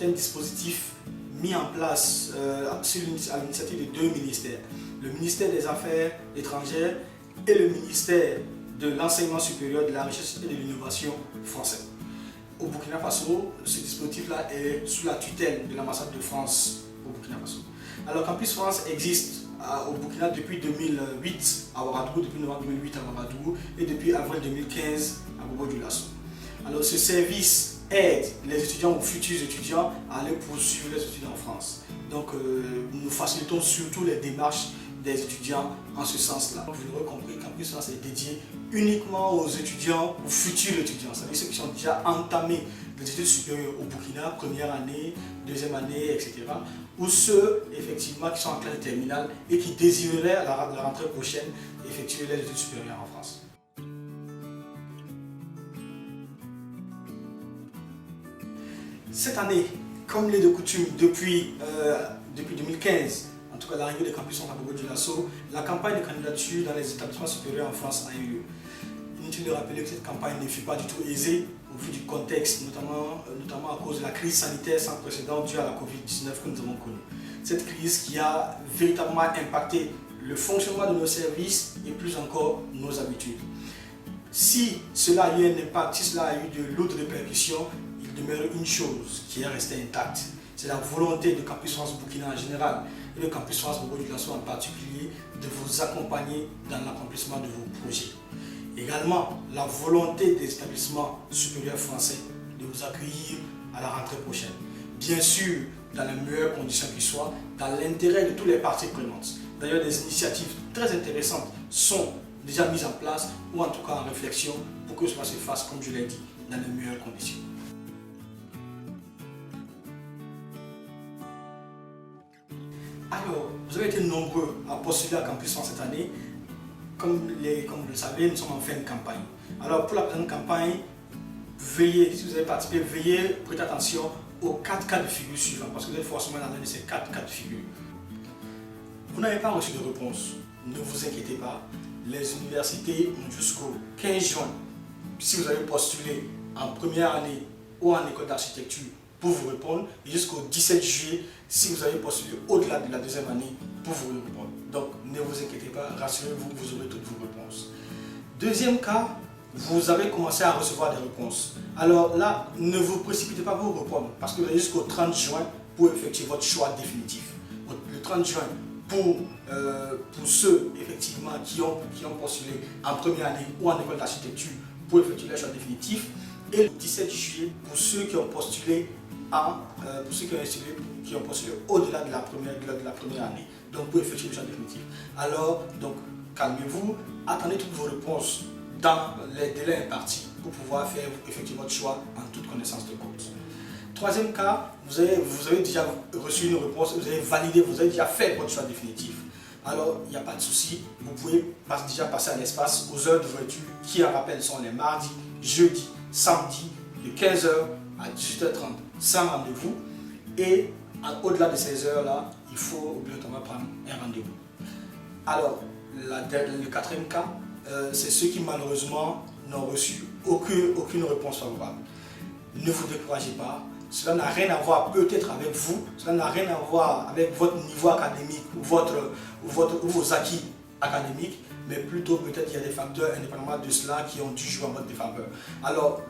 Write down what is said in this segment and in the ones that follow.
un dispositif mis en place à l'initiative de deux ministères, le ministère des Affaires étrangères et le ministère de l'Enseignement supérieur, de la Recherche et de l'Innovation français. Au Burkina Faso, ce dispositif-là est sous la tutelle de l'ambassade de France au Burkina Faso. Alors Campus France existe au Burkina depuis 2008 à Ouagadougou, depuis novembre 2008 à Ouagadougou et depuis avril 2015 à Bobo-Dioulasso. Alors ce service aide les étudiants ou futurs étudiants à aller poursuivre les études en France. Donc nous facilitons surtout les démarches des étudiants en ce sens-là. Vous l'aurez compris, Campus France est dédié uniquement aux étudiants, aux futurs étudiants, c'est-à-dire ceux qui sont déjà entamés des études supérieures au Burkina, première année, deuxième année, etc. Ou ceux effectivement qui sont en classe terminale et qui désireraient à la rentrée prochaine effectuer les études supérieures en France. Cette année, comme il est de coutume depuis 2015, en tout cas l'arrivée des Campus France à Bobo-Dioulasso, la campagne de candidature dans les établissements supérieurs en France a eu lieu. Inutile de rappeler que cette campagne ne fut pas du tout aisée au vu du contexte, notamment à cause de la crise sanitaire sans précédent due à la Covid-19 que nous avons connue. Cette crise qui a véritablement impacté le fonctionnement de nos services et plus encore nos habitudes. Si cela a eu un impact, si cela a eu de lourdes répercussions, il demeure une chose qui est restée intacte. C'est la volonté de Campus France Burkina en général et de Campus France Bobo-Dioulasso en particulier de vous accompagner dans l'accomplissement de vos projets. Également, la volonté des établissements supérieurs français de vous accueillir à la rentrée prochaine. Bien sûr, dans les meilleures conditions qui soient, dans l'intérêt de toutes les parties prenantes. D'ailleurs, des initiatives très intéressantes sont déjà mises en place ou en tout cas en réflexion pour que cela se fasse, comme je l'ai dit, dans les meilleures conditions. Alors, vous avez été nombreux à postuler à Campus France cette année. Comme vous le savez, nous sommes en fin de campagne. Alors, pour la prochaine campagne, veillez, si vous avez participé, veillez, prêtez attention aux 4 cas de figure suivants, parce que vous êtes forcément dans l'un de ces 4 cas de figure. Vous n'avez pas reçu de réponse, ne vous inquiétez pas. Les universités ont jusqu'au 15 juin, si vous avez postulé en première année ou en école d'architecture, pour vous répondre, et jusqu'au 17 juillet, si vous avez postulé au-delà de la deuxième année, pour vous répondre. Donc, ne vous inquiétez pas, rassurez-vous, vous aurez toutes vos réponses. Deuxième cas, vous avez commencé à recevoir des réponses. Alors là, ne vous précipitez pas pour répondre, parce que vous avez jusqu'au 30 juin pour effectuer votre choix définitif. Le 30 juin, pour ceux effectivement qui ont postulé en première année ou en école d'architecture pour effectuer leur choix définitif, et le 17 juillet pour ceux qui ont postulé qui ont postulé au-delà de la première année, donc pour effectuer le choix définitif. Alors, donc, calmez-vous, attendez toutes vos réponses dans les délais impartis pour pouvoir faire effectuer votre choix en toute connaissance de cause. Troisième cas, vous avez déjà reçu une réponse, vous avez validé, vous avez déjà fait votre choix définitif. Alors, il n'y a pas de souci, vous pouvez déjà passer à l'espace aux heures d'ouverture qui, en rappel, sont les mardis, jeudis, samedis, de 15h à 18h30, sans rendez-vous. Et au-delà de ces heures-là, il faut obligatoirement prendre un rendez-vous. Alors, le quatrième cas, c'est ceux qui malheureusement n'ont reçu aucune réponse favorable. Ne vous découragez pas, cela n'a rien à voir peut-être avec vous, cela n'a rien à voir avec votre niveau académique ou vos acquis académiques, mais plutôt peut-être il y a des facteurs indépendamment de cela qui ont dû jouer en votre défaveur. Alors,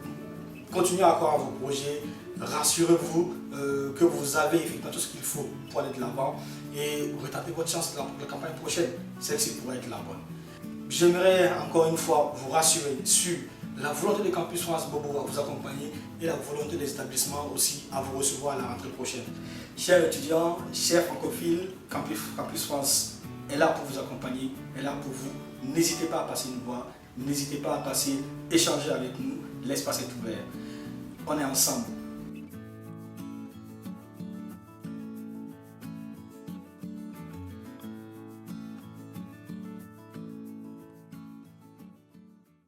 continuez à croire à vos projets, rassurez-vous que vous avez effectivement tout ce qu'il faut pour aller de l'avant et retentez votre chance pour la campagne prochaine, celle-ci pourrait être la bonne. J'aimerais encore une fois vous rassurer sur la volonté de Campus France Bobo à vous accompagner et la volonté des établissements aussi à vous recevoir à la rentrée prochaine. Chers étudiants, chers francophiles, Campus France est là pour vous accompagner, est là pour vous. N'hésitez pas à passer une voix, n'hésitez pas à échanger avec nous, l'espace est ouvert. On est ensemble.